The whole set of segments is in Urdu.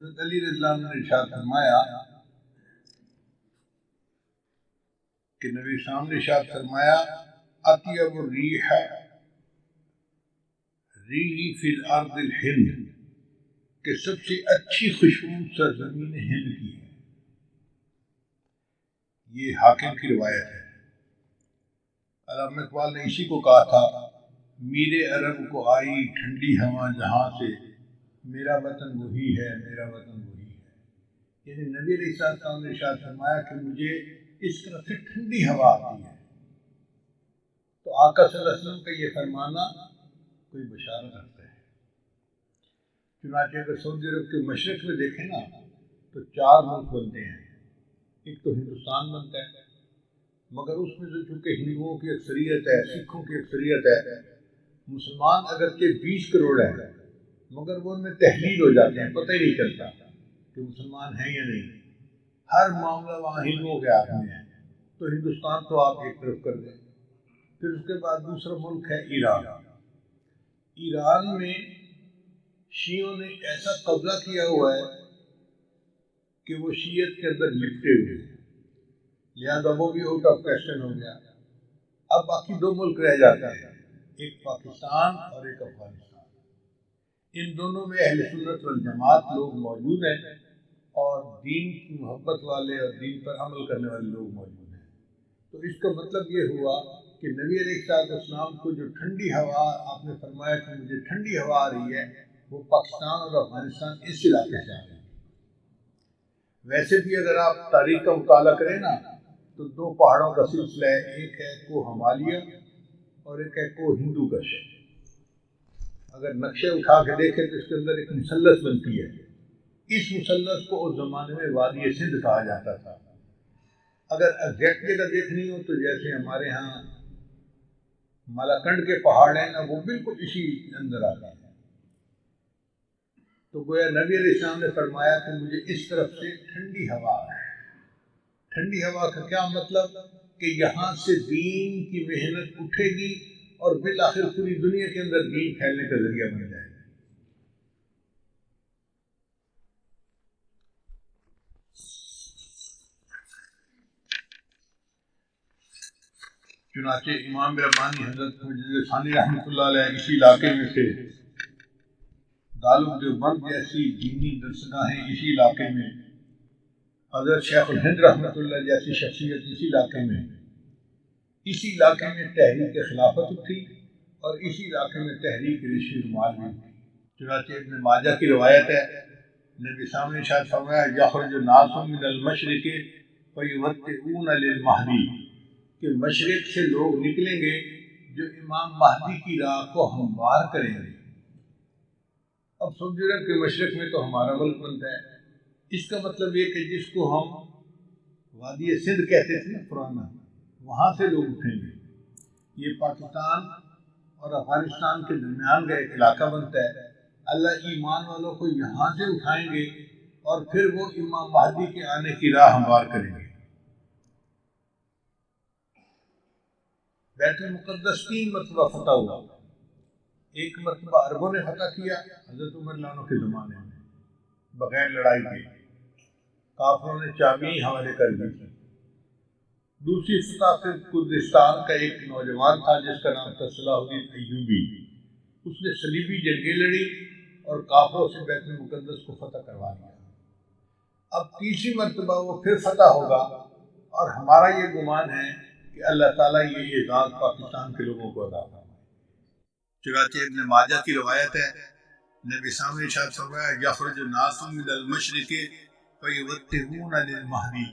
حضرت علی رضی اللہ عنہ نے ارشاد فرمایا کہ نبی صاحب نے ارشاد فرمایا اطیب الریح ریح فی الارض الہند، کہ سب سے اچھی خوشبو سرزمین ہند کی ہے۔ یہ حاکم کی روایت ہے۔ علامہ اقبال نے اسی کو کہا تھا، میرے عرب کو آئی ٹھنڈی ہوا جہاں سے، میرا وطن وہی ہے، میرا وطن وہی ہے۔ یعنی نبی علیہ السلام نے ارشاد فرمایا کہ مجھے اس طرف سے ٹھنڈی ہوا آتی ہے۔ تو آقا صلی اللہ علیہ وسلم کا یہ فرمانا کوئی بشارت رکھتا ہے۔ چنانچہ اگر سعودی عرب کے مشرق میں دیکھیں نا تو 4 ملک بنتے ہیں۔ ایک تو ہندوستان بنتا ہے، مگر اس میں جو چونکہ ہندوؤں کی اکثریت ہے، سکھوں کی اکثریت ہے، مسلمان اگرچہ 20 کروڑ ہے مگر وہ ان میں تحلیل ہو جاتے ہیں، پتہ ہی نہیں چلتا کہ مسلمان ہیں یا نہیں۔ ہر معاملہ وہاں ہندوؤں کے ہاتھ میں ہے۔ تو ہندوستان تو آپ ایک طرف کر دیں۔ پھر اس کے بعد دوسرا ملک ہے ایران۔ ایران میں شیعوں نے ایسا قبضہ کیا ہوا ہے کہ وہ شیعت کے اندر لپٹے ہوئے ہیں، لہذا وہ بھی آؤٹ آف کویسچن ہو گیا۔ اب باقی 2 ملک رہ جاتے ہیں، ایک پاکستان اور ایک افغانستان۔ ان دونوں میں اہل سنت والجماعت لوگ موجود ہیں اور دین کی محبت والے اور دین پر عمل کرنے والے لوگ موجود ہیں۔ تو اس کا مطلب یہ ہوا کہ نبی علیہ السلام کو جو ٹھنڈی ہوا آپ نے فرمایا کہ مجھے ٹھنڈی ہوا آ رہی ہے، وہ پاکستان اور افغانستان اس علاقے سے آ رہی ہے۔ ویسے بھی اگر آپ تاریخ کا مطالعہ کریں نا تو 2 پہاڑوں کا سلسلہ ہے، ایک ہے کوہ ہمالیہ اور ایک ہے کوہ ہندو کش۔ اگر نقشے اٹھا کے دیکھیں تو اس کے اندر ایک مثلث بنتی ہے۔ اس مثلث کو اس زمانے میں وادی سندھ کہا جاتا تھا۔ اگر ایگزیکٹ جگہ دیکھنی ہو تو جیسے ہمارے ہاں مالاکنڈ کے پہاڑ ہیں نا، وہ بالکل اسی اندر آتے ہیں۔ تو گویا نبی علیہ السلام نے فرمایا کہ مجھے اس طرف سے ٹھنڈی ہوا ہے۔ ٹھنڈی ہوا کا کیا مطلب کہ یہاں سے دین کی محنت اٹھے گی اور بالآخر پوری دنیا کے اندر دین پھیلنے کا ذریعہ بن جائے گا۔ چنانچہ امام ربانی حضرت مجدد ثانی رحمۃ اللہ علیہ اسی علاقے میں تھے۔ دارالدیوبند جیسی دینی درسگاہیں اسی علاقے میں، حضرت شیخ الہند رحمۃ اللہ جیسی شخصیت اسی علاقے میں، اسی علاقے میں تحریک خلافت اٹھی اور اسی علاقے میں تحریک رشی رومال بھی اٹھی۔ چنانچہ ابن ماجہ کی روایت ہے، نبی صاحب نے ارشاد فرمایا یخرج الناس من المشرق فیوطئون للمہدی، کہ مشرق سے لوگ نکلیں گے جو امام مہدی کی راہ کو ہموار کریں گے۔ اب سعودی عرب کے مشرق میں تو ہمارا ملک بنتا ہے۔ اس کا مطلب یہ کہ جس کو ہم وادی سندھ کہتے تھے نا پرانا، وہاں سے لوگ اٹھیں گے۔ یہ پاکستان اور افغانستان کے درمیان کا ایک علاقہ بنتا ہے۔ اللہ ایمان والوں کو یہاں سے اٹھائیں گے اور پھر وہ امام مہدی کے آنے کی راہ ہموار کریں گے۔ بیت المقدس 3 مرتبہ فتح ہوا۔ ایک مرتبہ عربوں نے فتح کیا حضرت عمر رضی اللہ عنہ کے زمانے میں بغیر لڑائی کے، کافروں نے چابی حوالے کر دی تھی۔ دوسری فتح پھر کردستان کا ایک نوجوان تھا جس کا نام تھا صلاح الدین ایوبی، اس نے صلیبی جنگیں لڑی اور کافروں سے بیت المقدس کو فتح کروا دیا۔ اب تیسری مرتبہ وہ پھر فتح ہوگا اور ہمارا یہ گمان ہے کہ اللہ تعالیٰ یہ اعزاز پاکستان کے لوگوں کو عطا فرمائے۔ چنانچہ ابن ماجہ کی روایت ہے، نبی صلی اللہ علیہ وسلم نے ارشاد فرمایا یخرج الناس من المشرق فیوطئون للمہدی،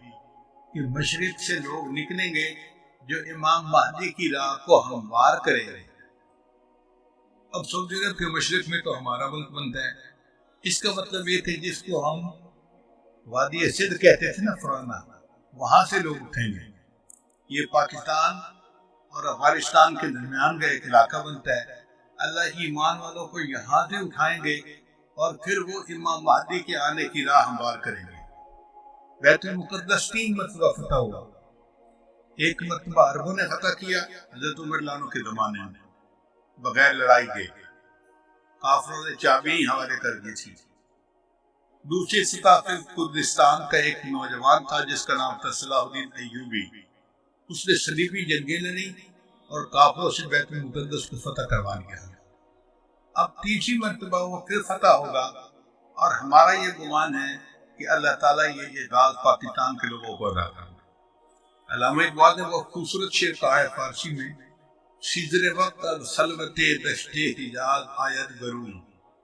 کہ مشرق سے لوگ نکلیں گے جو امام مہدی کی راہ کو ہموار کریں گے۔ اب سعودی عرب کے مشرق میں تو ہمارا ملک بنتا ہے۔ اس کا مطلب یہ کہ جس کو ہم وادی سندھ کہتے تھے نا پرانا، وہاں سے لوگ اٹھیں گے۔ یہ پاکستان اور افغانستان کے درمیان کا ایک علاقہ بنتا ہے۔ اللہ ایمان والوں کو یہاں سے اٹھائیں گے اور پھر وہ امام مہدی کے آنے کی راہ ہموار کریں گے۔ بیت المقدس 3 مرتبہ فتح ہوا۔ ایک مرتبہ عربوں نے فتح کیا حضرت عمر رضی اللہ عنہ کے زمانے میں بغیر لڑائی کے، کافروں نے چابی حوالے کر دی تھی۔ دوسری سطح پہ کردستان کا ایک نوجوان تھا جس کا نام تھا صلاح الدین ایوبی. اس نے صلیبی جنگیں لڑی اور کافروں سے بیت المقدس کو فتح کروا لیا. اب تیسری مرتبہ وہ پھر فتح ہوگا اور ہمارا یہ گمان ہے کہ اللہ تعالیٰ یہ اعزاز پاکستان کے لوگوں کو ادا کرے. علامہ اقبال نے وہ خوبصورت شعر کہا ہے فارسی میں: خضر وقت از خلوت دشت حجاز آید برون.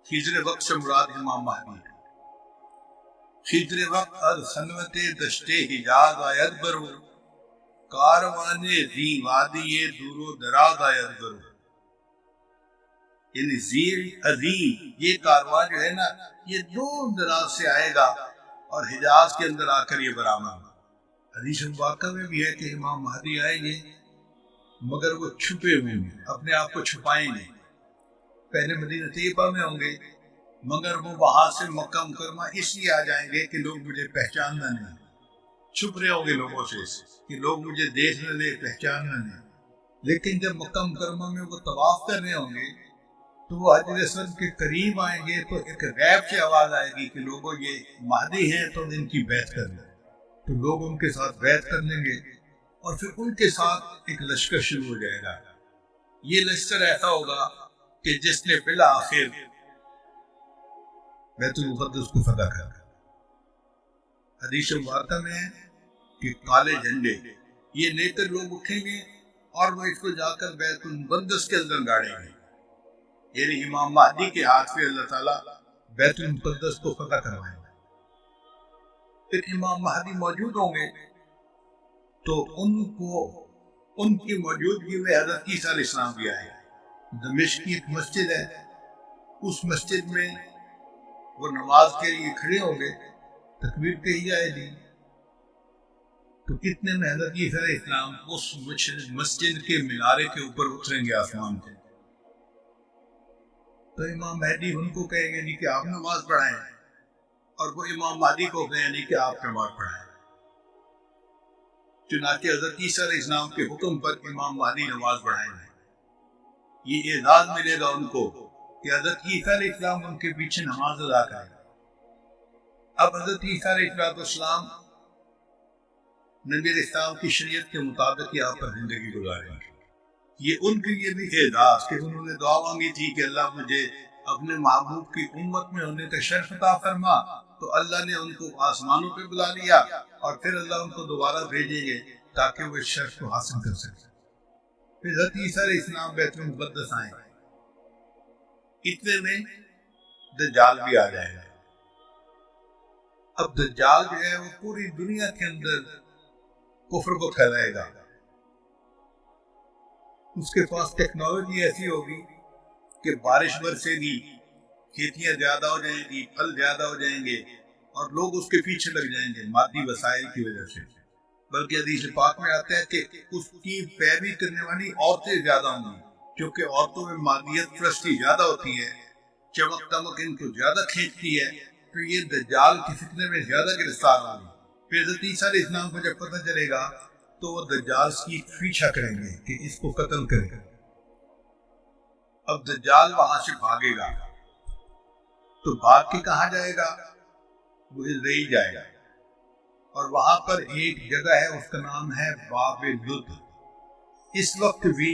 خضر وقت سے مراد امام مہدی ہے. خضر وقت از خلوت دشت حجاز آید برون، کاروان زی وادی دور و دراز آید برون. یعنی زیر عظیم یہ کاروان جو ہے نا یہ دور دراز سے آئے گا اور حجاز کے اندر آ کر یہ برآمد ہوگا. حدیث مبارکہ میں بھی ہے کہ امام مہدی آئیں گے مگر وہ چھپے ہوئے ہیں، اپنے آپ کو چھپائیں گے. پہلے مدینہ طیبہ میں ہوں گے مگر وہ وہاں سے مکہ مکرمہ اس لیے آ جائیں گے کہ لوگ مجھے پہچاننا نہیں. چھپ رہے ہوں گے لوگوں سے کہ لوگ مجھے دیکھ نہ لیں، پہچاننا نہیں. لیکن جب مکہ مکرمہ میں وہ طواف کر رہے ہوں گے تو وہ حجر اسود کے قریب آئیں گے تو ایک غیب سے آواز آئے گی کہ لوگوں یہ مہدی ہیں تو ان کی بیعت کر لیں. تو لوگ ان کے ساتھ بیعت کر لیں گے اور پھر ان کے ساتھ ایک لشکر شروع ہو جائے گا. یہ لشکر ایسا ہوگا کہ جس نے بالآخر بیت المقدس کو فتح کر. حدیث مبارکہ میں ہے کہ کالے جھنڈے یہ لے کر لوگ اٹھیں گے اور وہ اس کو جا کر بیت المقدس کے اندر گاڑیں گے. یعنی امام مہدی کے ہاتھ سے اللہ تعالیٰ بیت المقدس کو فتح کروائیں گے. پھر امام مہدی موجود ہوں گے تو ان کی موجودگی میں حضرت عیسیٰ علیہ السلام بھی آئے. دمشق کی ایک مسجد ہے، اس مسجد میں وہ نماز کے لیے کھڑے ہوں گے، تکبیر کہی جائے گی تو کتنے میں حضرت عیسیٰ علیہ السلام اس مسجد کے مینارے کے اوپر اتریں گے آسمان سے. تو امام مہدی ان کو کہیں گے نہیں کہ آپ نماز پڑھائیں اور وہ امام مہدی کو کہیں نہیں کہ آپ نماز پڑھائیں. چنانچہ حضرت عیسیٰ علیہ السلام کے حکم پر امام مہدی نماز پڑھائیں گے. یہ اعزاز ملے گا ان کو کہ حضرت عیسیٰ علیہ السلام ان کے پیچھے نماز ادا کریں. اب حضرت عیسیٰ علیہ السلام نبی علیہ السلام کی شریعت کے مطابق یہاں پر زندگی گزاریں گے. یہ ان کے لیے بھی اعزاز کہ انہوں نے دعا مانگی تھی کہ اللہ مجھے اپنے محبوب کی امت میں ہونے کا شرف عطا فرما، تو اللہ نے ان کو آسمانوں پہ بلا لیا اور پھر اللہ ان کو دوبارہ بھیجیں گے تاکہ وہ اس شرف کو حاصل کر سکیں. پھر حضرت عیسیٰ علیہ السلام بیت المقدس آئیں. اتنے میں دجال بھی آ جائے گا. اب دجال جو ہے وہ پوری دنیا کے اندر کفر کو پھیلائے گا. اس کے پاس ٹیکنالوجی ایسی ہوگی کہ بارش برسے گی، کھیتیاں زیادہ ہو جائیں گی، پھل زیادہ ہو جائیں گے اور لوگ اس کے پیچھے لگ جائیں گے مادی وسائل کی وجہ سے. بلکہ حدیث پاک میں آتا ہے کہ اس کی پیروی کرنے والی عورتیں زیادہ ہوں گی کیونکہ عورتوں میں مادیت پرستی زیادہ ہوتی ہے، چمک دمک ان کو زیادہ کھینچتی ہے، تو یہ دجال کے فتنے میں زیادہ گرفتار ہوں گی. پھر حضرت عیسیٰ علیہ السلام کو جب پتہ چلے گا تو وہ دجال کی پیچھا کریں گے کہ اس کو قتل کریں. اب دجال وہاں سے بھاگے گا تو بھاگ کے کہاں جائے گا؟ وہ اسرائیل جائے گا اور وہاں پر ایک جگہ ہے اس کا نام ہے باب لد. اس وقت بھی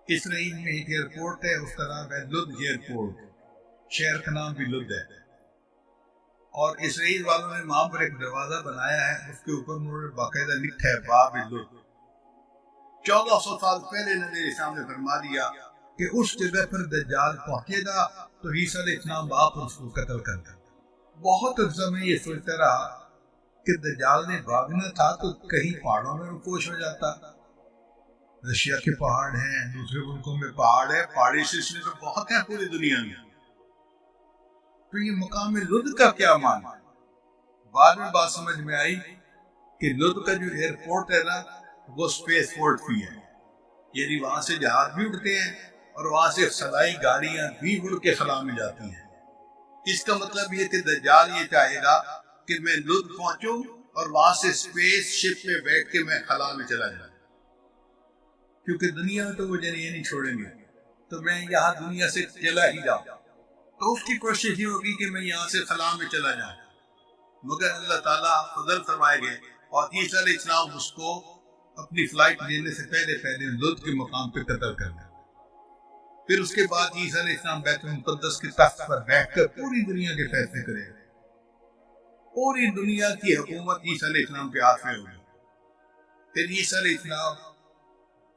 اسرائیل میں ایک ایئرپورٹ ہے، اس کا نام ہے لد ایئرپورٹ. شہر کا نام بھی لد ہے اور اسرائیل والوں نے وہاں پر ایک دروازہ بنایا ہے، اس کے اوپر انہوں نے باقاعدہ لکھا ہے باب لد. 1400 سال پہلے نبی علیہ السلام نے فرما دیا کہ اس جگہ پر دجال پہنچے گا تو عیسیٰ علیہ السلام وہاں پر اس کو قتل کر دیں. بہت عرصہ میں یہ سوچتا رہا کہ دجال نے بھاگنا تھا تو کہیں پہاڑوں میں رکوش ہو جاتا. رشیا کے پہاڑ ہیں، دوسرے ملکوں میں پہاڑ ہے، پہاڑی سلسلے تو بہت ہیں پوری دنیا میں، تو یہ مقام لد کا کیا معنی؟ بعد میں بات سمجھ میں آئی کہ لد کا جو ایئرپورٹ ہے نا وہ سپیس پورٹ بھی ہے. یعنی وہاں سے جہاز بھی اڑتے ہیں اور وہاں سے خلائی گاڑیاں بھی اڑ کے خلا میں جاتی ہیں. اس کا مطلب یہ کہ دجال یہ چاہے گا کہ میں لد پہنچوں اور وہاں سے سپیس شپ میں بیٹھ کے میں خلا میں چلا جاؤں، کیونکہ دنیا میں تو وہ یہ نہیں چھوڑیں گے تو میں یہاں دنیا سے چلا ہی جاؤں. تو اس کی کوشش یہ ہوگی کہ میں یہاں سے خلا میں چلا جاؤں، مگر اللہ تعالیٰ فضل فرمائے گے اور عیسیٰ علیہ السلام اس کو اپنی فلائٹ لینے سے پہلے لط کے مقام پہ قتل کر دیں۔ پھر اس کے بعد عیسیٰ علیہ السلام بیت المقدس کے تخت پر بیٹھ کر پوری دنیا کے فیصلے کرے گا، پوری دنیا کی حکومت عیسیٰ علیہ السلام کے ہاتھ میں ہوگی۔ پھر عیسیٰ علیہ السلام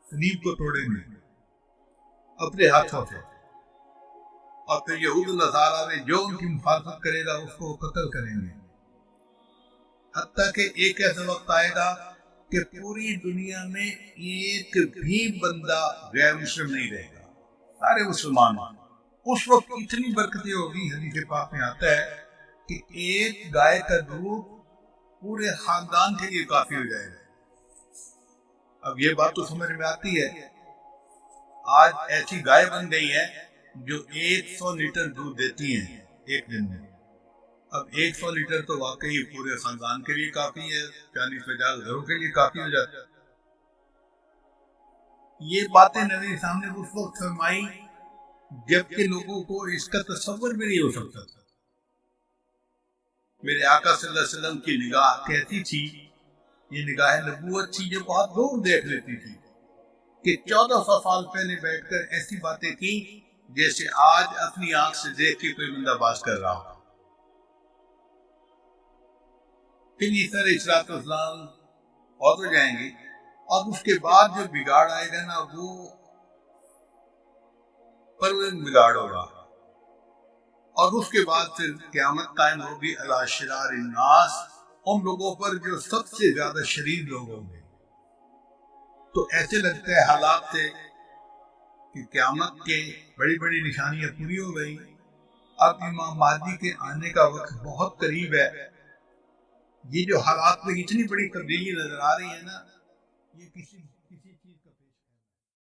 صلیب کو توڑیں گے اپنے ہاتھوں سے، اور پھر یہود نصارہ میں جو ان کی مخالفت کرے گا اس کو قتل کریں گے، حتیٰ کہ ایک ایسا وقت آئے گا کہ پوری دنیا میں ایک بھی بندہ غیر مسلم نہیں رہے گا، سارے مسلمان ہیں۔ اس وقت اتنی برکتیں ہوگی، حدیث پاک میں آتا ہے کہ ایک گائے کا دودھ پورے خاندان کے لیے کافی ہو جائے گا۔ اب یہ بات تو سمجھ میں آتی ہے، آج ایسی گائے بن گئی ہے جو 100 لیٹر دودھ دیتی ہیں ایک دن میں۔ اب 100 لیٹر تو واقعی پورے خاندان کے لیے کافی ہے، 40-50 گھروں کے لیے کافی ہو جاتا ہے۔ یہ باتیں نبی سامنے اس وقت فرمائی جبکہ لوگوں کو اس کا تصور بھی نہیں ہو سکتا تھا۔ میرے آقا صلی اللہ علیہ وسلم کی نگاہ کیسی تھی؟ یہ نگاہ نبوت تھی جو بہت دور دیکھ لیتی تھی، کہ 1400 سال پہلے بیٹھ کر ایسی باتیں کی جیسے آج اپنی آنکھ سے دیکھ کے کوئی بندہ باز کر رہا ہو۔ پھر عیسیٰ علیہ السلام اور ہو جائیں گے، اور اس کے بعد جو بگاڑ آئے گا نا وہ پرورن بگاڑ ہوگا، اور اس کے بعد پھر قیامت قائم ہوگی علی شرار الناس، ان لوگوں پر جو سب سے زیادہ شریر لوگ ہوں گے۔ تو ایسے لگتا ہے حالات سے کہ قیامت کے بڑی بڑی نشانیاں پوری ہو گئی، اب امام مہدی کے آنے کا وقت بہت قریب ہے۔ یہ جو حالات میں اتنی بڑی تبدیلی نظر آ رہی ہے نا، یہ کسی چیز کا پیش